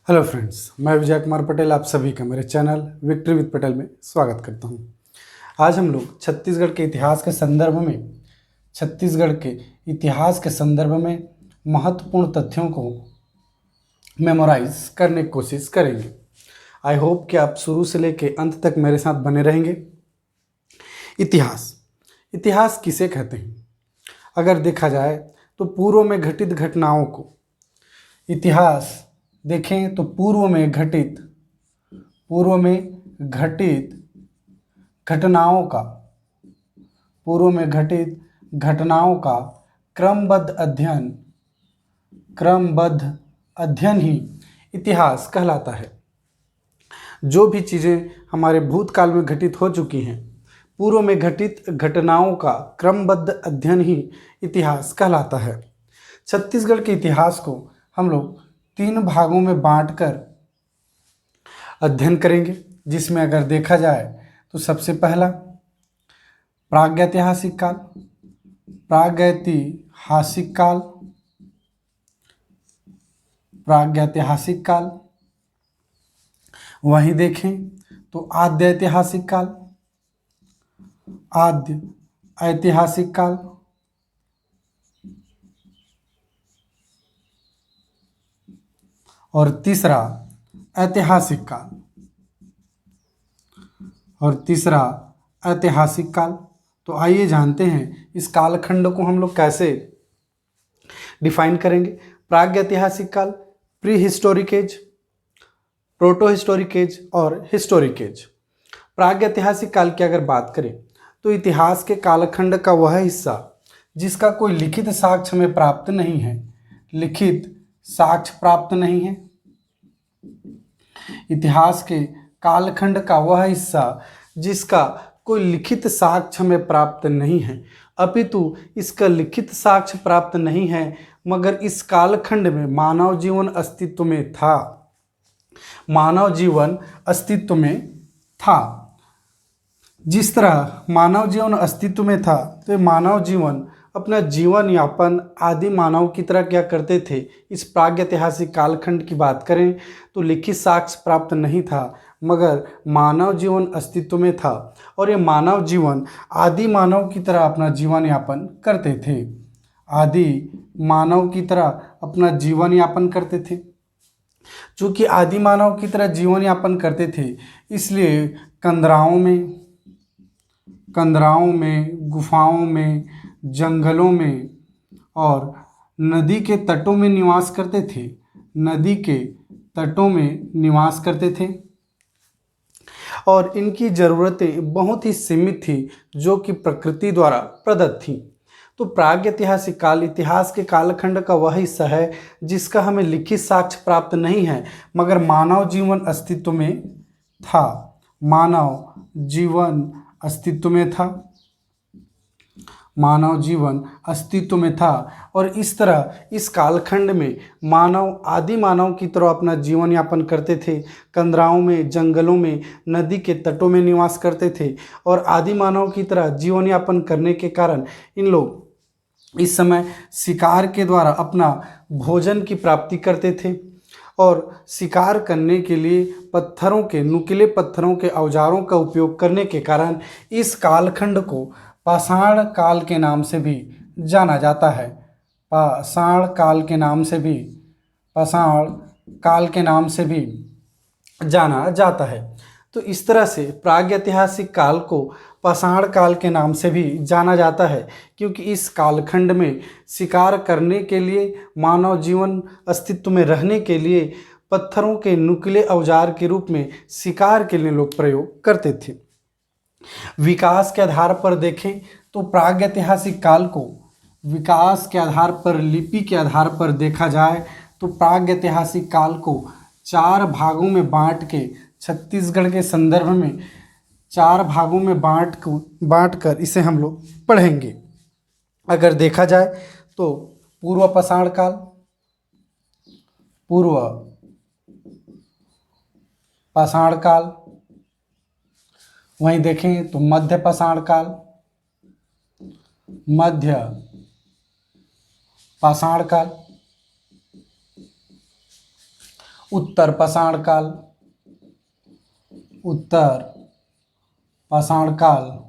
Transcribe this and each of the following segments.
Hello friends, मैं विजय कुमार पटेल आप सभी का मेरे चैनल विक्ट्री विद पटेल में स्वागत करता हूं। आज हम लोग छत्तीसगढ़ के इतिहास के संदर्भ में महत्वपूर्ण तथ्यों को मेमोराइज करने की कोशिश करेंगे। आई होप कि आप शुरू से लेकर अंत तक मेरे साथ बने रहेंगे। इतिहास किसे कहते हैं? अगर देखा जाए तो पूर्व में घटित घटनाओं को इतिहास देखें तो पूर्व में घटित घटनाओं का क्रमबद्ध अध्ययन ही इतिहास कहलाता है। जो भी चीज़ें हमारे भूतकाल में घटित हो चुकी हैं, पूर्व में घटित घटनाओं का क्रमबद्ध अध्ययन ही इतिहास कहलाता है। छत्तीसगढ़ के इतिहास को हम लोग 3 भागों में बांटकर अध्ययन करेंगे, जिसमें अगर देखा जाए तो सबसे पहला प्रागैतिहासिक काल, वहीं देखें तो आद्य ऐतिहासिक काल और तीसरा ऐतिहासिक काल। तो आइए जानते हैं इस कालखंड को हम लोग कैसे डिफाइन करेंगे। प्रागैतिहासिक काल, pre historic age, proto historic age और हिस्टोरिक एज। प्रागैतिहासिक काल की अगर बात करें तो इतिहास के कालखंड का वह हिस्सा जिसका कोई लिखित साक्ष्य हमें प्राप्त नहीं है। इतिहास के कालखंड का वह हिस्सा जिसका कोई लिखित साक्ष्य हमें प्राप्त नहीं है, अपितु इसका लिखित साक्ष्य प्राप्त नहीं है, मगर इस कालखंड में मानव जीवन अस्तित्व में था। जिस तरह मानव जीवन अस्तित्व में था, तो मानव जीवन अपना जीवन यापन आदि मानव की तरह क्या करते थे। इस प्रागैतिहासिक कालखंड की बात करें तो लिखित साक्ष्य प्राप्त नहीं था, मगर मानव जीवन अस्तित्व में था और ये मानव जीवन आदि मानव की तरह अपना जीवन यापन करते थे। चूँकि आदि मानव की तरह जीवन यापन करते थे, इसलिए कंदराओं में, गुफाओं में, जंगलों में और नदी के तटों में निवास करते थे और इनकी ज़रूरतें बहुत ही सीमित थी, जो कि प्रकृति द्वारा प्रदत्त थी। तो प्रागैतिहासिक काल इतिहास के कालखंड का वह हिस्सा है जिसका हमें लिखित साक्ष्य प्राप्त नहीं है, मगर मानव जीवन अस्तित्व में था और इस तरह इस कालखंड में मानव आदि मानव की तरह अपना जीवन यापन करते थे। कंदराओं में, जंगलों में, नदी के तटों में निवास करते थे और आदि मानव की तरह जीवन यापन करने के कारण इन लोग इस समय शिकार के द्वारा अपना भोजन की प्राप्ति करते थे और शिकार करने के लिए नुकीले पत्थरों के औजारों का उपयोग करने के कारण इस कालखंड को पाषाण काल के नाम से भी जाना जाता है। पाषाण काल के नाम से भी जाना जाता है। तो इस तरह से प्रागैतिहासिक काल को पाषाण काल के नाम से भी जाना जाता है, क्योंकि इस कालखंड में शिकार करने के लिए, मानव जीवन अस्तित्व में रहने के लिए पत्थरों के नुकीले औजार के रूप में शिकार के लिए लोग प्रयोग करते थे। विकास के आधार पर देखें तो प्रागैतिहासिक काल को विकास के आधार पर, लिपि के आधार पर देखा जाए तो प्रागैतिहासिक काल को 4 भागों में बांट के, छत्तीसगढ़ के संदर्भ में 4 भागों में बांट कर इसे हम लोग पढ़ेंगे। अगर देखा जाए तो पूर्व पाषाण काल, वहीं देखें तो मध्य पाषाण काल, उत्तर पाषाण काल, उत्तर पाषाण काल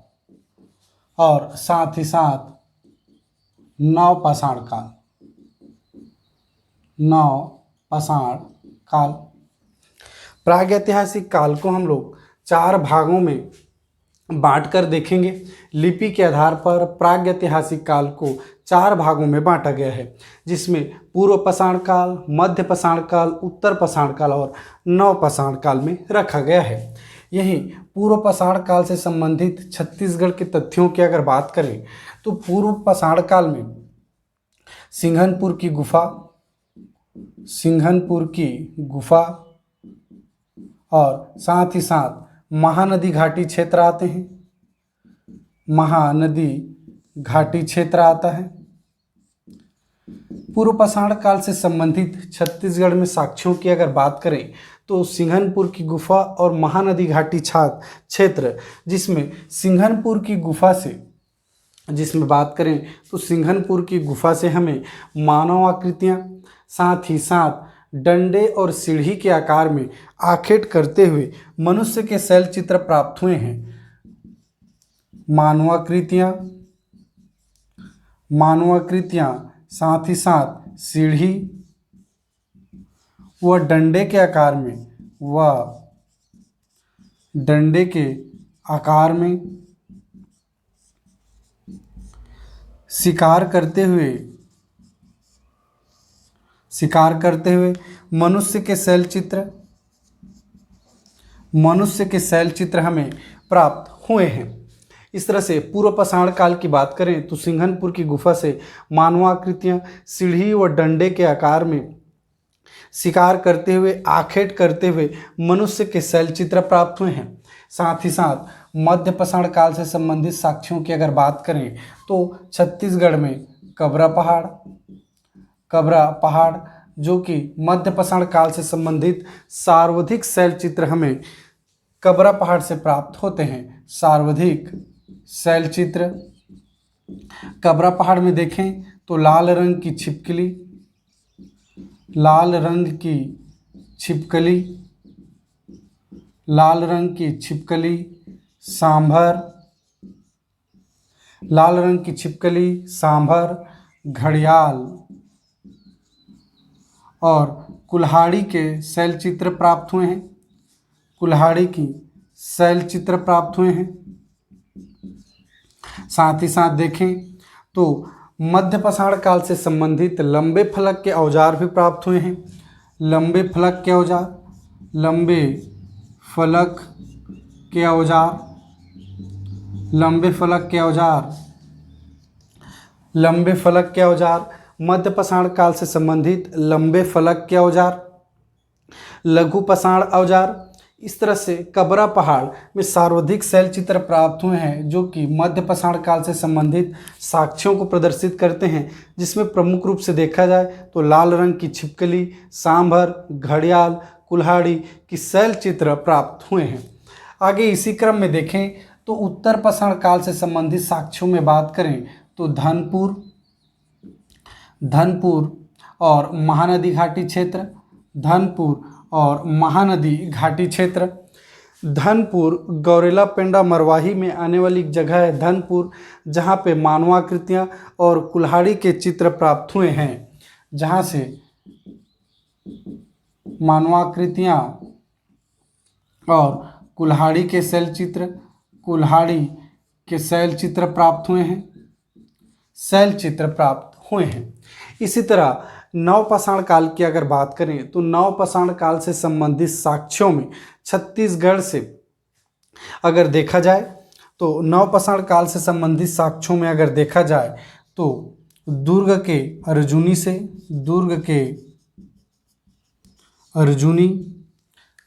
और साथ ही साथ नव पाषाण काल, नव पाषाण काल। प्रागैतिहासिक काल को हम लोग 4 भागों में बांटकर देखेंगे। लिपि के आधार पर प्रागैतिहासिक काल को 4 भागों में बांटा गया है, जिसमें पूर्व पाषाण काल, मध्य पाषाण काल, उत्तर पाषाण काल और नव पाषाण काल में रखा गया है। यही पूर्व पाषाण काल से संबंधित छत्तीसगढ़ के तथ्यों की अगर बात करें तो पूर्व पाषाण काल में सिंघनपुर की गुफा, सिंघनपुर की गुफा और साथ ही साथ महानदी घाटी क्षेत्र आते हैं, महानदी घाटी क्षेत्र आता है। पूर्व पाषाण काल से संबंधित छत्तीसगढ़ में साक्ष्यों की अगर बात करें तो सिंघनपुर की गुफा और महानदी घाटी क्षेत्र, जिसमें सिंघनपुर की गुफा से जिसमें बात करें तो सिंघनपुर की गुफा से हमें मानव आकृतियाँ, साथ ही साथ डंडे और सीढ़ी के आकार में आखेट करते हुए मनुष्य के शैल चित्र प्राप्त हुए हैं। मानवाकृतियाँ, मानवाकृतियाँ, साथ ही साथ सीढ़ी व डंडे के आकार में, व डंडे के आकार में शिकार करते हुए मनुष्य के शैल चित्र हमें प्राप्त हुए हैं। इस तरह से पूर्व पाषाण काल की बात करें तो सिंघनपुर की गुफा से मानवाकृतियाँ सीढ़ी व डंडे के आकार में शिकार करते हुए, आखेट करते हुए मनुष्य के शैल चित्र प्राप्त हुए हैं। साथ ही साथ मध्य पाषाण काल से संबंधित साक्ष्यों की अगर बात करें तो छत्तीसगढ़ में कबरा पहाड़ जो कि मध्य पाषाण काल से संबंधित सर्वाधिक शैल चित्र हमें कबरा पहाड़ से प्राप्त होते हैं। सर्वाधिक शैल चित्र कबरा पहाड़ में देखें तो लाल रंग की छिपकली, लाल रंग की छिपकली, लाल रंग की छिपकली, सांभर, लाल रंग की छिपकली, सांभर, घड़ियाल और कुल्हाड़ी के शैल चित्र प्राप्त हुए हैं। कुल्हाड़ी की शैल चित्र प्राप्त हुए हैं। साथ ही साथ देखें तो मध्य पाषाण काल से संबंधित लंबे फलक के औजार भी प्राप्त हुए हैं। लंबे फलक के औजार, लंबे फलक के औजार, लंबे फलक के औजार, लंबे फलक के औजार, मध्य पाषाण काल से संबंधित लंबे फलक के औजार, लघु पाषाण औजार। इस तरह से कबरा पहाड़ में सर्वाधिक शैल चित्र प्राप्त हुए हैं जो कि मध्य पाषाण काल से संबंधित साक्ष्यों को प्रदर्शित करते हैं, जिसमें प्रमुख रूप से देखा जाए तो लाल रंग की छिपकली, सांभर, घड़ियाल, कुल्हाड़ी की शैल चित्र प्राप्त हुए हैं। आगे इसी क्रम में देखें तो उत्तर पाषाण काल से संबंधित साक्ष्यों में बात करें तो धनपुर और महानदी घाटी क्षेत्र, धनपुर और महानदी घाटी क्षेत्र। धनपुर गौरेला पेंडा मरवाही में आने वाली एक जगह है धनपुर, जहाँ पे मानवाकृतियाँ और कुल्हाड़ी के चित्र प्राप्त हुए हैं, जहाँ से मानवाकृतियाँ और कुल्हाड़ी के शैल चित्र प्राप्त हुए हैं, शैल चित्र प्राप्त हुए हैं। इसी तरह नवपाषाण काल की अगर बात करें तो नवपाषाण काल से संबंधित साक्ष्यों में छत्तीसगढ़ से अगर देखा जाए तो नवपाषाण काल से संबंधित साक्ष्यों में अगर देखा जाए तो दुर्ग के अर्जुनी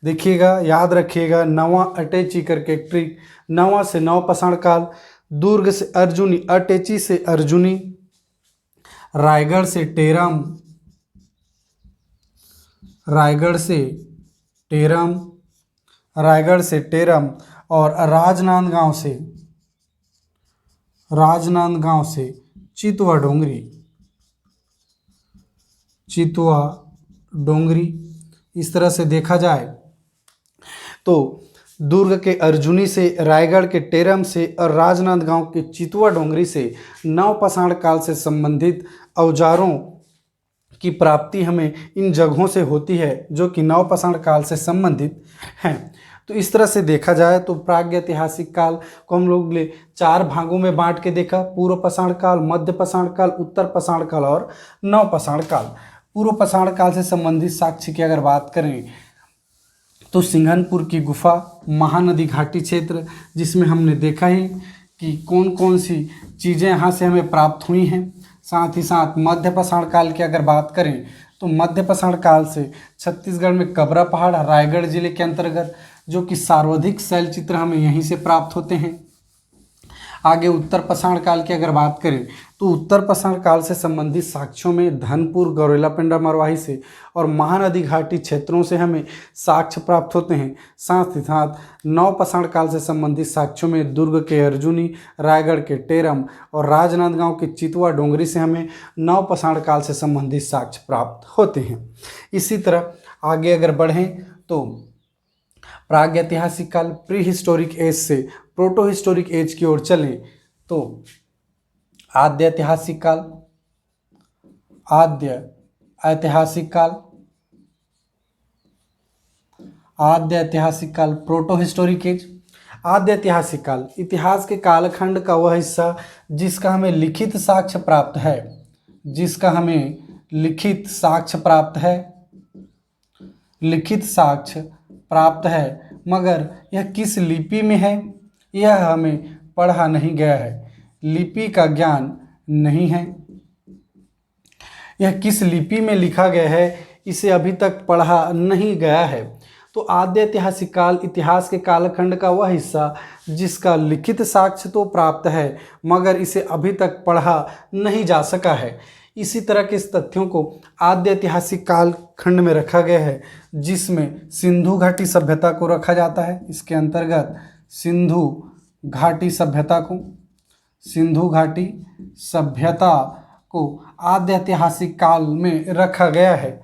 देखिएगा, याद रखिएगा, नवा अटैची करके एक ट्रिक, नवा से नवपाषाण काल, दुर्ग से अर्जुनी, अटैची से अर्जुनी, रायगढ़ से टेरम, रायगढ़ से टेरम और राजनांदगांव से चितवा डोंगरी। इस तरह से देखा जाए तो दुर्ग के अर्जुनी से, रायगढ़ के टेरम से और राजनांदगांव के चितवा डोंगरी से नवपाषाण काल से संबंधित औजारों की प्राप्ति हमें इन जगहों से होती है जो कि नवपाषाण काल से संबंधित हैं। तो इस तरह से देखा जाए तो प्रागैतिहासिक काल को हम लोग ने 4 भागों में बांट के देखा, पूर्व पाषाण काल, मध्य पाषाण काल, उत्तर पाषाण काल और नवपाषाण काल। पूर्व पाषाण काल से संबंधित साक्ष्य की अगर बात करें तो सिंघनपुर की गुफा, महानदी घाटी क्षेत्र, जिसमें हमने देखा ही कि कौन कौन सी चीज़ें यहाँ से हमें प्राप्त हुई हैं। साथ ही साथ मध्य पाषाण काल की अगर बात करें तो मध्य पाषाण काल से छत्तीसगढ़ में कबरा पहाड़, रायगढ़ जिले के अंतर्गत, जो कि सर्वाधिक शैल चित्र हमें यहीं से प्राप्त होते हैं। आगे उत्तर पाषाण काल की अगर बात करें तो उत्तर पाषाण काल से संबंधित साक्ष्यों में धनपुर, गौरेलापेंड्रा मरवाही से और महानदी घाटी क्षेत्रों से हमें साक्ष्य प्राप्त होते हैं। साथ ही साथ नवपाषाण काल से संबंधित साक्ष्यों में दुर्ग के अर्जुनी, रायगढ़ के टेरम और राजनांदगांव के चितवा डोंगरी से हमें नवपाषाण काल से संबंधित साक्ष्य प्राप्त होते हैं। इसी तरह आगे अगर बढ़ें तो प्रागैतिहासिक काल, प्री हिस्टोरिक एज से प्रोटो हिस्टोरिक एज की ओर चलें तो आद्य ऐतिहासिक काल, आद्य ऐतिहासिक काल, आद्य ऐतिहासिक काल, प्रोटो हिस्टोरिक एज। आद्य ऐतिहासिक काल इतिहास के कालखंड का वह हिस्सा जिसका हमें लिखित साक्ष्य प्राप्त है, जिसका हमें लिखित साक्ष्य प्राप्त है, लिखित साक्ष्य प्राप्त है, मगर यह किस लिपि में है यह हमें पढ़ा नहीं गया है, लिपि का ज्ञान नहीं है। यह किस लिपि में लिखा गया है इसे अभी तक पढ़ा नहीं गया है। तो आद्य ऐतिहासिक काल इतिहास के कालखंड का वह हिस्सा जिसका लिखित साक्ष्य तो प्राप्त है मगर इसे अभी तक पढ़ा नहीं जा सका है। इसी तरह के इस तथ्यों को आद्य ऐतिहासिक काल खंड में रखा गया है, जिसमें सिंधु घाटी सभ्यता को रखा जाता है। इसके अंतर्गत सिंधु घाटी सभ्यता को, सिंधु घाटी सभ्यता को आद्य ऐतिहासिक काल में रखा गया है।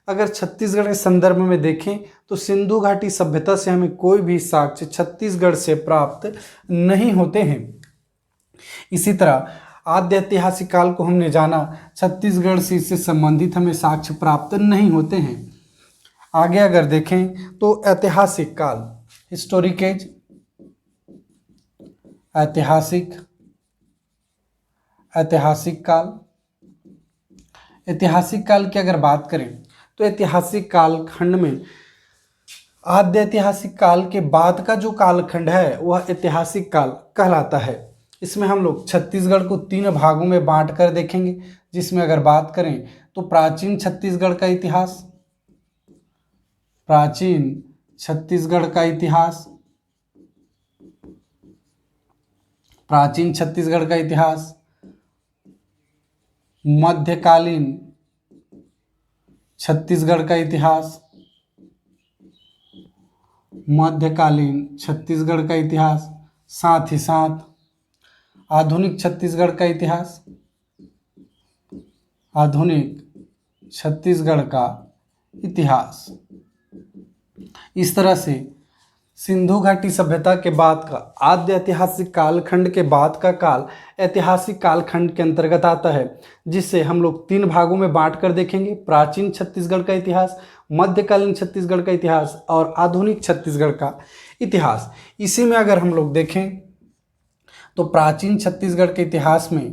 अगर छत्तीसगढ़ के संदर्भ में देखें तो सिंधु घाटी सभ्यता से हमें कोई भी साक्ष्य छत्तीसगढ़ से प्राप्त नहीं होते हैं। इसी तरह आद्य ऐतिहासिक काल को हमने जाना, छत्तीसगढ़ से इससे संबंधित हमें साक्ष्य प्राप्त नहीं होते हैं। आगे अगर देखें तो ऐतिहासिक काल, हिस्टोरिक एज, ऐतिहासिक काल। ऐतिहासिक काल की अगर बात करें तो ऐतिहासिक काल खंड में आद्य ऐतिहासिक काल के बाद का जो कालखंड है वह ऐतिहासिक काल कहलाता है। इसमें हम लोग छत्तीसगढ़ को 3 भागों में बांट कर देखेंगे, जिसमें अगर बात करें तो प्राचीन छत्तीसगढ़ का इतिहास, प्राचीन छत्तीसगढ़ का इतिहास, प्राचीन छत्तीसगढ़ का इतिहास, मध्यकालीन छत्तीसगढ़ का इतिहास, मध्यकालीन छत्तीसगढ़ का इतिहास, साथ ही साथ आधुनिक छत्तीसगढ़ का इतिहास, आधुनिक छत्तीसगढ़ का इतिहास। इस तरह से सिंधु घाटी सभ्यता के बाद का आद्य ऐतिहासिक कालखंड के बाद का काल ऐतिहासिक कालखंड के अंतर्गत आता है, जिसे हम लोग 3 भागों में बांट कर देखेंगे, प्राचीन छत्तीसगढ़ का इतिहास, मध्यकालीन छत्तीसगढ़ का इतिहास और आधुनिक छत्तीसगढ़ का इतिहास। इसी में अगर हम लोग देखें तो प्राचीन छत्तीसगढ़ के इतिहास में,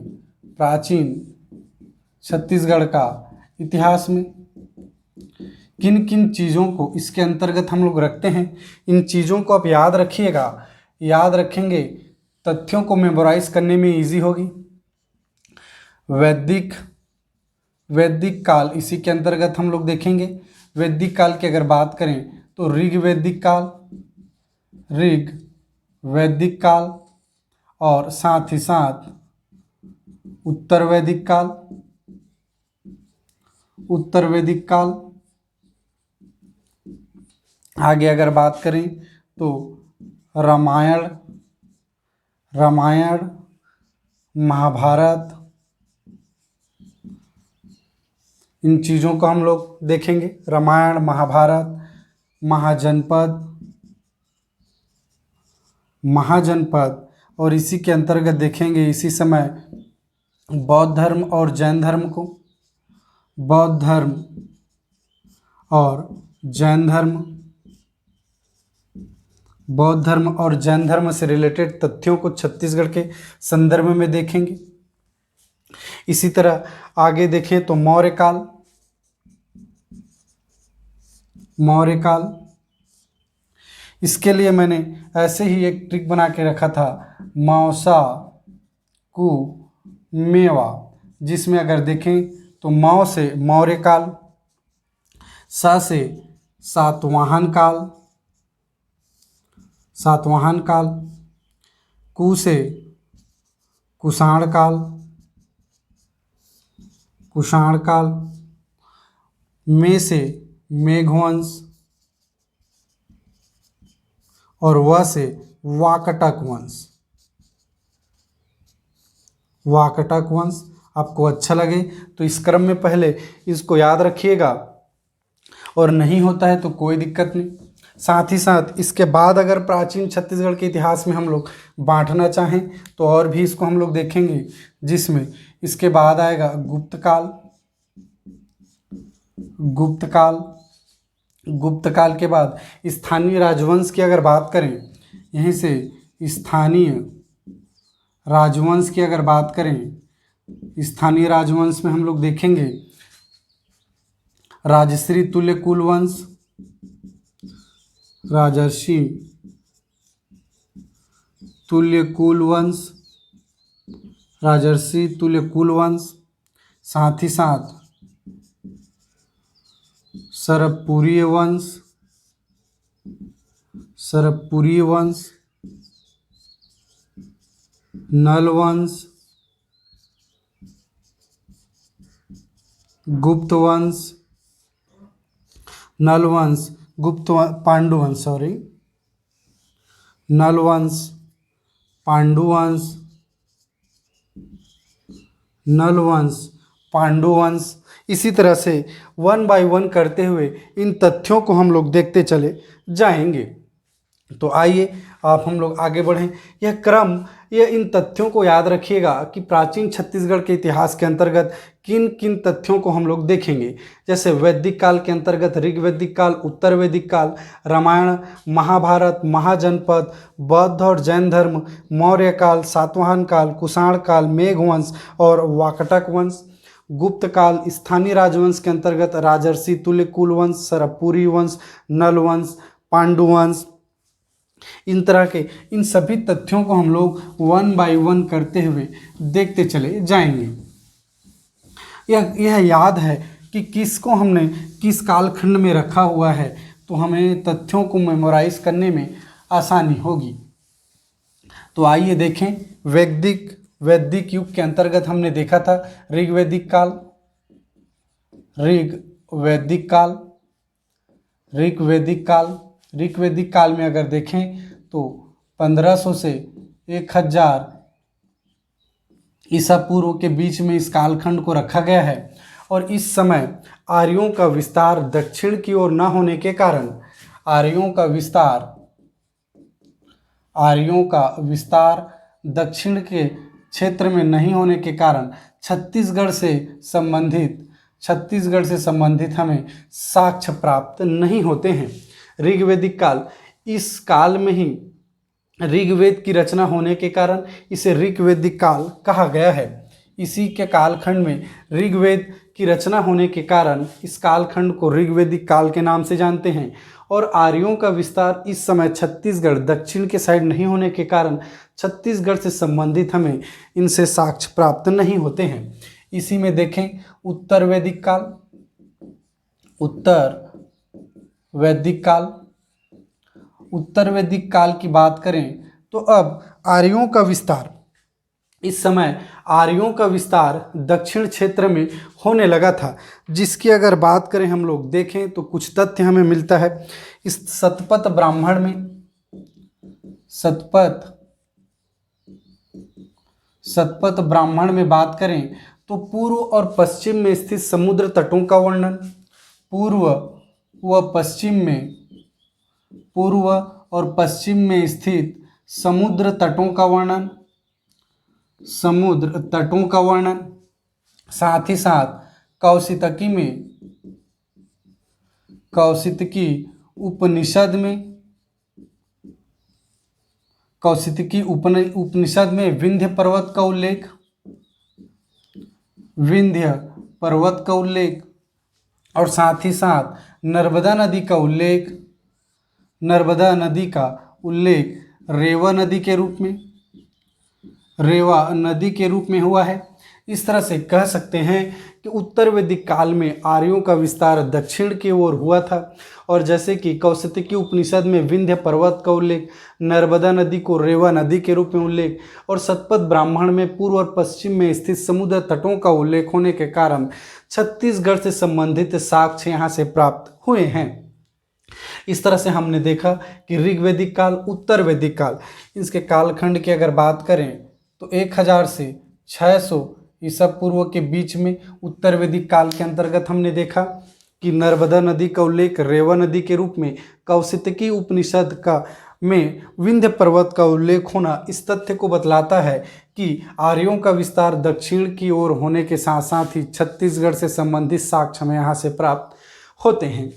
प्राचीन छत्तीसगढ़ का इतिहास में किन किन चीज़ों को इसके अंतर्गत हम लोग रखते हैं, इन चीज़ों को आप याद रखिएगा, याद रखेंगे तथ्यों को मेमोराइज करने में इजी होगी। वैदिक काल इसी के अंतर्गत हम लोग देखेंगे। वैदिक काल की अगर बात करें तो ऋग्वैदिक काल और साथ ही साथ उत्तर वैदिक काल। आगे अगर बात करें तो रामायण, महाभारत, इन चीज़ों को हम लोग देखेंगे। रामायण, महाभारत, महाजनपद और इसी के अंतर्गत देखेंगे इसी समय बौद्ध धर्म और जैन धर्म को। बौद्ध धर्म और जैन धर्म, बौद्ध धर्म और जैन धर्म से रिलेटेड तथ्यों को छत्तीसगढ़ के संदर्भ में देखेंगे। इसी तरह आगे देखें तो मौर्य काल, मौर्य काल, इसके लिए मैंने ऐसे ही एक ट्रिक बना के रखा था, मौसा कु मेवा, जिसमें अगर देखें तो मौ से मौर्य काल, सा से सातवाहन काल, सातवाहन काल, कु से कुषाण काल, कुषाण काल, मे से मेघवंश और व से वाकटक वंश। वाकटक वंश आपको अच्छा लगे तो इस क्रम में पहले इसको याद रखिएगा, और नहीं होता है तो कोई दिक्कत नहीं। साथ ही साथ इसके बाद अगर प्राचीन छत्तीसगढ़ के इतिहास में हम लोग बांटना चाहें तो और भी इसको हम लोग देखेंगे, जिसमें इसके बाद आएगा गुप्त काल। गुप्त काल, गुप्त काल के बाद स्थानीय राजवंश की अगर बात करें, यहीं से स्थानीय राजवंश की अगर बात करें, स्थानीय राजवंश में हम लोग देखेंगे राजश्री तुल्य कुलवंश, राजर्षि तुल्य कुलवंश, राजर्षि तुल्य कुलवंश, साथ ही साथ सरपुरीय वंश, सरपुरीय वंश, नल वंश, गुप्त वंश, नल वंश, पांडुवंश, सॉरी, नल वंश, पांडुवंश, नल वंश, पांडुवंश। इसी तरह से वन बाय वन करते हुए इन तथ्यों को हम लोग देखते चले जाएंगे। तो आइए आप हम लोग आगे बढ़ें। यह क्रम, यह इन तथ्यों को याद रखिएगा कि प्राचीन छत्तीसगढ़ के इतिहास के अंतर्गत किन किन तथ्यों को हम लोग देखेंगे। जैसे वैदिक काल के अंतर्गत ऋग्वैदिक काल, उत्तर वैदिक काल, रामायण, महाभारत, महाजनपद, बौद्ध और जैन धर्म, मौर्य काल, सातवाहन काल, कुषाण काल, मेघवंश और वाकटक वंश। गुप्त काल, स्थानीय राजवंश के अंतर्गत राजर्षि तुल्य कुलवंश, सरपुरी वंश, नल वंश, पांडुवंश। इन तरह के इन सभी तथ्यों को हम लोग वन बाय वन करते हुए देखते चले जाएंगे। यह याद है कि किसको हमने किस कालखंड में रखा हुआ है, तो हमें तथ्यों को मेमोराइज करने में आसानी होगी। तो आइए देखें, वैदिक युग के अंतर्गत हमने देखा था ऋग्वैदिक काल, ऋग्वैदिक काल, ऋग्वैदिक काल। ऋग्वैदिक काल में अगर देखें तो 1500 से 1000 ईसा पूर्व के बीच में इस कालखंड को रखा गया है। और इस समय आर्यों का विस्तार दक्षिण की ओर न होने के कारण, आर्यों का विस्तार दक्षिण के क्षेत्र में नहीं होने के कारण छत्तीसगढ़ से संबंधित हमें साक्ष्य प्राप्त नहीं होते हैं। ऋग्वैदिक काल, इस काल में ही ऋग्वेद की रचना होने के कारण इसे ऋग्वैदिक काल कहा गया है। इसी के कालखंड में ऋग्वेद की रचना होने के कारण इस कालखंड को ऋग्वैदिक काल के नाम से जानते हैं। और आर्यों का विस्तार इस समय छत्तीसगढ़ दक्षिण के साइड नहीं होने के कारण छत्तीसगढ़ से संबंधित हमें इनसे साक्ष्य प्राप्त नहीं होते हैं। इसी में देखें उत्तर वैदिक काल, उत्तर वैदिक काल की बात करें तो अब आर्यों का विस्तार, इस समय आर्यों का विस्तार दक्षिण क्षेत्र में होने लगा था, जिसकी अगर बात करें हम लोग देखें तो कुछ तथ्य हमें मिलता है। इस सतपथ ब्राह्मण में बात करें तो पूर्व और पश्चिम में स्थित समुद्र तटों का वर्णन, पूर्व और पश्चिम में स्थित समुद्र तटों का वर्णन, समुद्र तटों का वर्णन, साथ ही साथ कौशितकी उपनिषद में विंध्य पर्वत का उल्लेख और साथ ही साथ नर्मदा नदी का उल्लेख रेवा नदी के रूप में हुआ है। इस तरह से कह सकते हैं कि उत्तर वैदिक काल में आर्यों का विस्तार दक्षिण की ओर हुआ था, और जैसे कि कौशितकी उपनिषद में विंध्य पर्वत का उल्लेख, नर्मदा नदी को रेवा नदी के रूप में उल्लेख और शतपथ ब्राह्मण में पूर्व और पश्चिम में स्थित समुद्र तटों का उल्लेख होने के कारण छत्तीसगढ़ से संबंधित साक्ष्य यहाँ से प्राप्त हुए हैं। इस तरह से हमने देखा कि ऋग्वैदिक काल, उत्तर वैदिक काल, इसके कालखंड की अगर बात करें तो 1000 से 600 ईसा पूर्व के बीच में उत्तर वैदिक काल के अंतर्गत हमने देखा कि नर्मदा नदी का उल्लेख रेवा नदी के रूप में, कौशितकी उपनिषद का में विंध्य पर्वत का उल्लेख होना इस तथ्य को बतलाता है कि आर्यों का विस्तार दक्षिण की ओर होने के साथ साथ ही छत्तीसगढ़ से संबंधित साक्ष्य हमें यहाँ से प्राप्त होते हैं।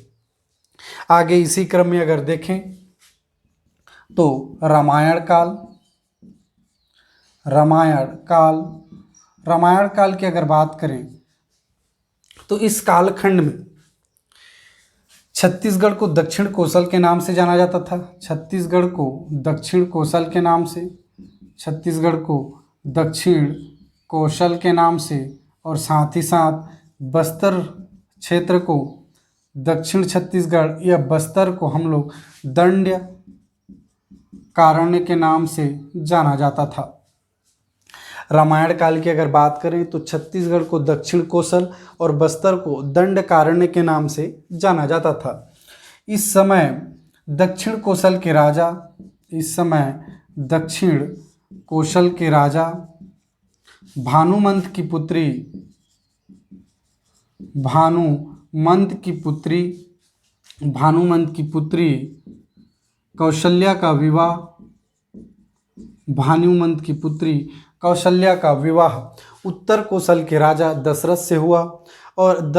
आगे इसी क्रम में अगर देखें तो रामायण काल की अगर बात करें तो इस कालखंड में छत्तीसगढ़ को दक्षिण कोसल के नाम से जाना जाता था। छत्तीसगढ़ को दक्षिण कोसल के नाम से और साथ ही साथ बस्तर क्षेत्र को दक्षिण छत्तीसगढ़ या बस्तर को हम लोग दंडकारण्य के नाम से जाना जाता था। रामायण काल की अगर बात करें तो छत्तीसगढ़ को दक्षिण कोसल और बस्तर को दंडकारण्य के नाम से जाना जाता था। इस समय दक्षिण कोसल के राजा भानुमंत की पुत्री कौशल्या का विवाह उत्तर कोसल के राजा दशरथ से हुआ और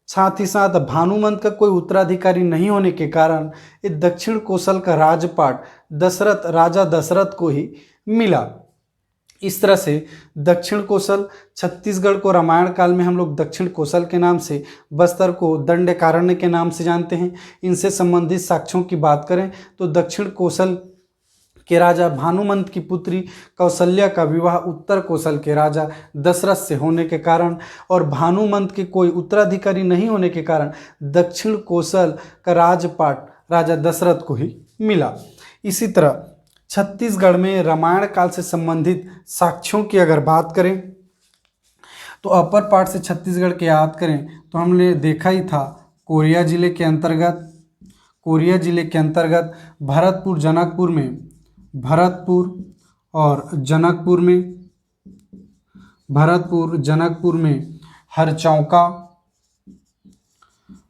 साथ ही साथ भानुमंत का कोई उत्तराधिकारी नहीं होने के कारण ये दक्षिण कोसल का राजपाट राजा दशरथ को ही मिला। इस तरह से दक्षिण कोसल, छत्तीसगढ़ को रामायण काल में हम लोग दक्षिण कोसल के नाम से, बस्तर को दंडकारण्य के नाम से जानते हैं। इनसे संबंधित साक्ष्यों की बात करें तो दक्षिण कोसल के राजा भानुमंत की पुत्री कौशल्या का विवाह उत्तर कोसल के राजा दशरथ से होने के कारण और भानुमंत के कोई उत्तराधिकारी नहीं होने के कारण दक्षिण कोसल का राजपाट राजा दशरथ को ही मिला। इसी तरह छत्तीसगढ़ में रामायण काल से संबंधित साक्ष्यों की अगर बात करें तो अपर पार्ट से छत्तीसगढ़ की याद करें तो हमने देखा ही था कोरिया जिले के अंतर्गत भरतपुर जनकपुर में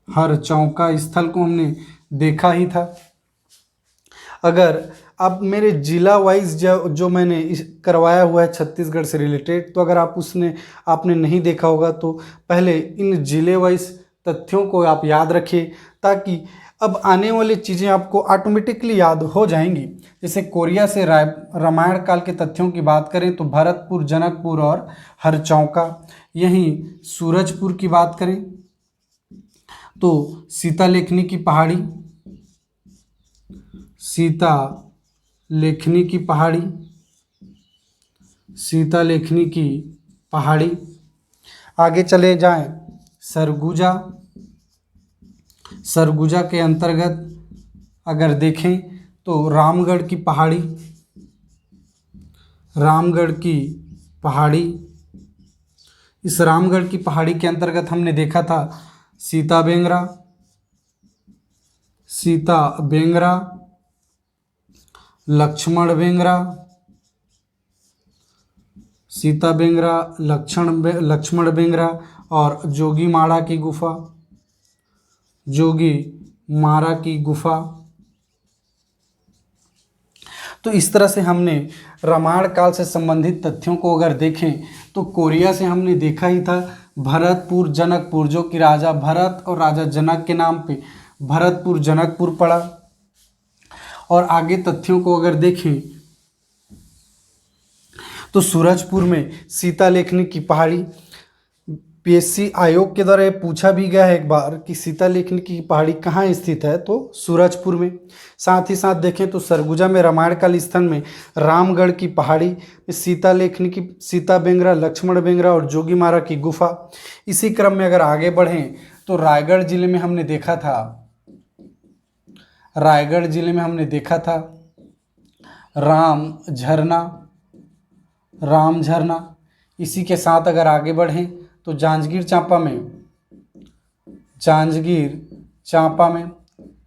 हरचौका स्थल को हमने देखा ही था। अगर अब मेरे जिला वाइज जो मैंने करवाया हुआ है छत्तीसगढ़ से रिलेटेड, तो अगर आपने नहीं देखा होगा तो पहले इन जिले वाइज तथ्यों को आप याद रखिए ताकि अब आने वाली चीज़ें आपको ऑटोमेटिकली याद हो जाएंगी। जैसे कोरिया से रामायण काल के तथ्यों की बात करें तो भरतपुर, जनकपुर और हरचौका। यहीं सूरजपुर की बात करें तो सीता लेखनी की पहाड़ी। आगे चले जाएं सरगुजा के अंतर्गत अगर देखें तो रामगढ़ की पहाड़ी। इस रामगढ़ की पहाड़ी के अंतर्गत हमने देखा था सीता बेंगरा, लक्ष्मण बेंगरा, सीता बेंगरा, लक्ष्मण बेंगरा और जोगी माड़ा की गुफा, जोगी मारा की गुफा। तो इस तरह से हमने रामायण काल से संबंधित तथ्यों को अगर देखें तो कोरिया से हमने देखा ही था भरतपुर जनकपुर, जो कि राजा भरत और राजा जनक के नाम पे भरतपुर जनकपुर पड़ा। और आगे तथ्यों को अगर देखें तो सूरजपुर में सीता लेखनी की पहाड़ी, पीएससी आयोग के द्वारा ये पूछा भी गया है एक बार कि सीता लेखनी की पहाड़ी कहाँ स्थित है, तो सूरजपुर में। साथ ही साथ देखें तो सरगुजा में रामायण काल स्थल में रामगढ़ की पहाड़ी में सीता लेखनी की, सीता बेंगरा, लक्ष्मण बेंगरा और जोगी मारा की गुफा। इसी क्रम में अगर आगे बढ़ें तो रायगढ़ जिले में हमने देखा था, रायगढ़ जिले में हमने देखा था राम झरना, राम झरना। इसी के साथ अगर आगे बढ़ें तो जांजगीर चांपा में,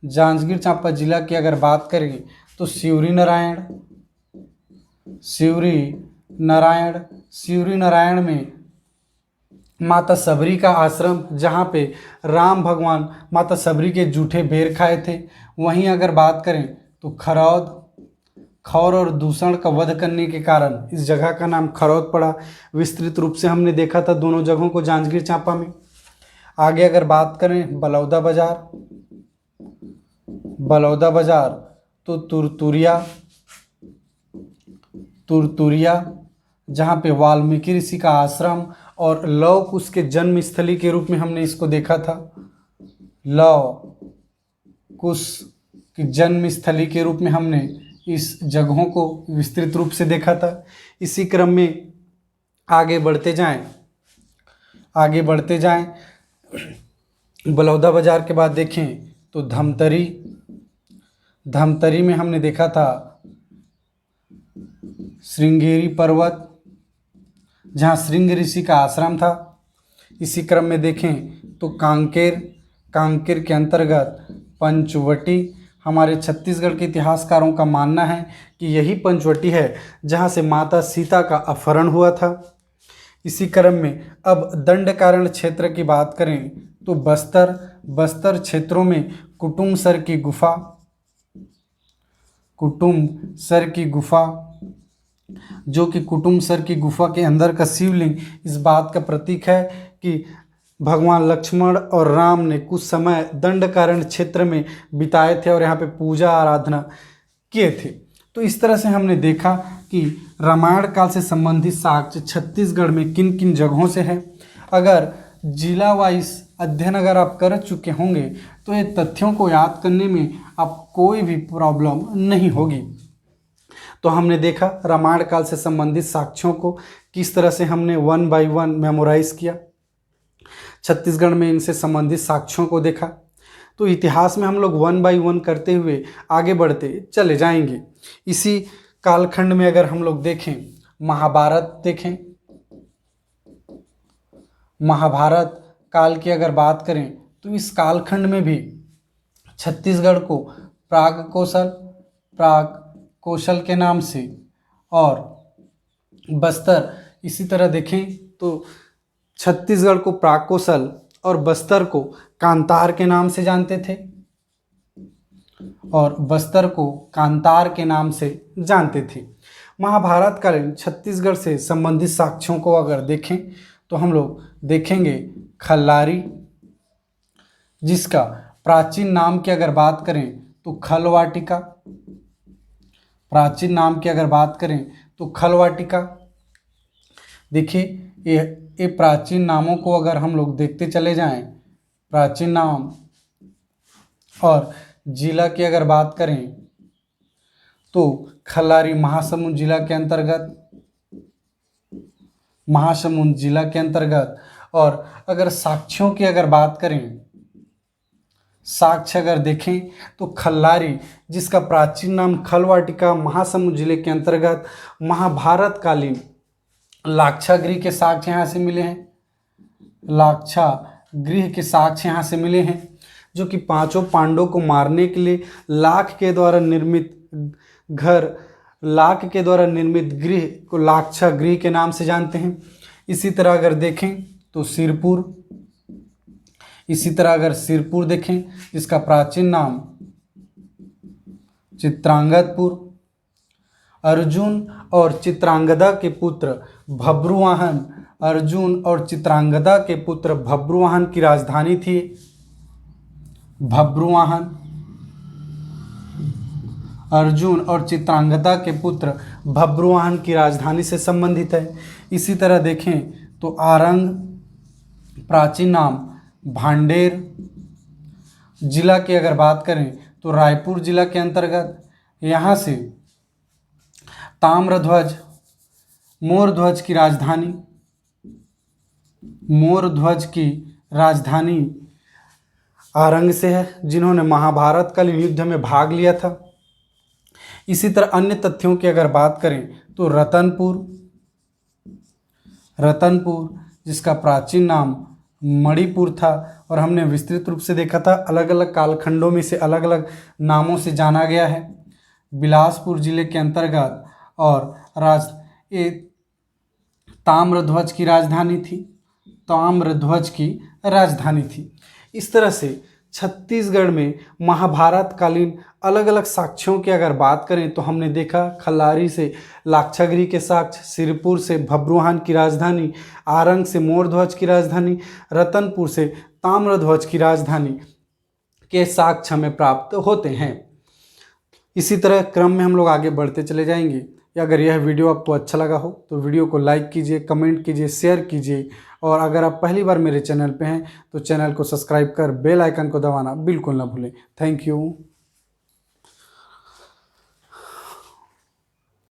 जांजगीर चांपा जिला की अगर बात करें तो सिवरी नारायण में माता सबरी का आश्रम, जहाँ पे राम भगवान माता सबरी के जूठे बेर खाए थे। वहीं अगर बात करें तो खौर और दूषण का वध करने के कारण इस जगह का नाम खरौद पड़ा। विस्तृत रूप से हमने देखा था दोनों जगहों को जांजगीर चांपा में। आगे अगर बात करें बलौदा बाजार तो तुरतुरिया, जहाँ पे वाल्मीकि ऋषि का आश्रम और लव कुश के जन्म स्थली के रूप में हमने इसको देखा था, लव कुश की जन्म स्थली के रूप में हमने इस जगहों को विस्तृत रूप से देखा था। इसी क्रम में आगे बढ़ते जाएं बलौदा बाजार के बाद देखें तो धमतरी में हमने देखा था श्रृंगेरी पर्वत, जहाँ श्रृंग ऋषि का आश्रम था। इसी क्रम में देखें तो कांकेर के अंतर्गत पंचवटी, हमारे छत्तीसगढ़ के इतिहासकारों का मानना है कि यही पंचवटी है जहाँ से माता सीता का अपहरण हुआ था। इसी क्रम में अब दंडकारण्य क्षेत्र की बात करें तो बस्तर क्षेत्रों में कुटुम्बसर की गुफा, जो कि कुटुम्बसर की गुफा के अंदर का शिवलिंग इस बात का प्रतीक है कि भगवान लक्ष्मण और राम ने कुछ समय दंडकारण्य क्षेत्र में बिताए थे और यहाँ पे पूजा आराधना किए थे। तो इस तरह से हमने देखा कि रामायण काल से संबंधित साक्ष्य छत्तीसगढ़ में किन किन जगहों से है। अगर जिला वाइज अध्ययन अगर आप कर चुके होंगे तो ये तथ्यों को याद करने में आप कोई भी प्रॉब्लम नहीं होगी। तो हमने देखा रामायण काल से संबंधित साक्ष्यों को किस तरह से हमने 1 बाय 1 मेमोराइज किया, छत्तीसगढ़ में इनसे संबंधित साक्ष्यों को देखा। तो इतिहास में हम लोग 1 बाय 1 करते हुए आगे बढ़ते चले जाएंगे। इसी कालखंड में अगर हम लोग देखें महाभारत काल की अगर बात करें तो इस कालखंड में भी छत्तीसगढ़ को प्राग कौशल के नाम से और बस्तर, इसी तरह देखें तो छत्तीसगढ़ को प्राग कौशल और बस्तर को कांतार के नाम से जानते थे और बस्तर को कांतार के नाम से जानते थे। महाभारत कालीन छत्तीसगढ़ से संबंधित साक्ष्यों को अगर देखें तो हम लोग देखेंगे खल्लारी, जिसका प्राचीन नाम की अगर बात करें तो खलवाटिका, प्राचीन नाम की अगर बात करें तो खलवाटिका। देखिए ये प्राचीन नामों को अगर हम लोग देखते चले जाएं, प्राचीन नाम और जिला की अगर बात करें तो खल्लारी महासमुंद जिला के अंतर्गत और अगर साक्ष्यों की अगर बात करें, साक्ष्य अगर देखें तो खल्लारी, जिसका प्राचीन नाम खलवाटिका, महासमुंद जिले के अंतर्गत महाभारत कालीन लाक्षागृह के साक्ष्य यहाँ से मिले हैं, लाक्षागृह के साक्ष्य यहाँ से मिले हैं, जो कि 5 पांडवों को मारने के लिए लाख के द्वारा निर्मित घर लाख के द्वारा निर्मित गृह को लाक्षा गृह के नाम से जानते हैं। इसी तरह अगर देखें तो सिरपुर, इसी तरह अगर सिरपुर देखें इसका प्राचीन नाम चित्रांगदपुर। अर्जुन और चित्रांगदा के पुत्र भब्रुवाहन, अर्जुन और चित्रांगदा के पुत्र भब्रुवाहन की राजधानी थी भब्रुवाहन। अर्जुन और चित्रांगदा के पुत्र भब्रुवाहन की राजधानी से संबंधित है। इसी तरह देखें तो आरंग, प्राचीन नाम भांडेर। जिला की अगर बात करें तो रायपुर जिला के अंतर्गत। यहाँ से ताम्रध्वज, मोरध्वज की राजधानी, मोरध्वज की राजधानी आरंग से है, जिन्होंने महाभारत कालीन युद्ध में भाग लिया था। इसी तरह अन्य तथ्यों की अगर बात करें तो रतनपुर, रतनपुर जिसका प्राचीन नाम मणिपुर था और हमने विस्तृत रूप से देखा था अलग अलग कालखंडों में से अलग अलग नामों से जाना गया है। बिलासपुर जिले के अंतर्गत और ये ताम्रध्वज की राजधानी थी, ताम्रध्वज की राजधानी थी। इस तरह से छत्तीसगढ़ में महाभारत कालीन अलग अलग साक्ष्यों की अगर बात करें तो हमने देखा खल्लारी से लाक्षागृह के साक्ष्य, सिरपुर से भब्रुवाहन की राजधानी, आरंग से मोरध्वज की राजधानी, रतनपुर से ताम्रध्वज की राजधानी के साक्ष्य हमें प्राप्त होते हैं। इसी तरह क्रम में हम लोग आगे बढ़ते चले जाएंगे। अगर यह वीडियो आपको अच्छा लगा हो तो वीडियो को लाइक कीजिए, कमेंट कीजिए, शेयर कीजिए और अगर आप पहली बार मेरे चैनल पे हैं तो चैनल को सब्सक्राइब कर बेल आइकन को दबाना बिल्कुल ना भूलें। Thank you.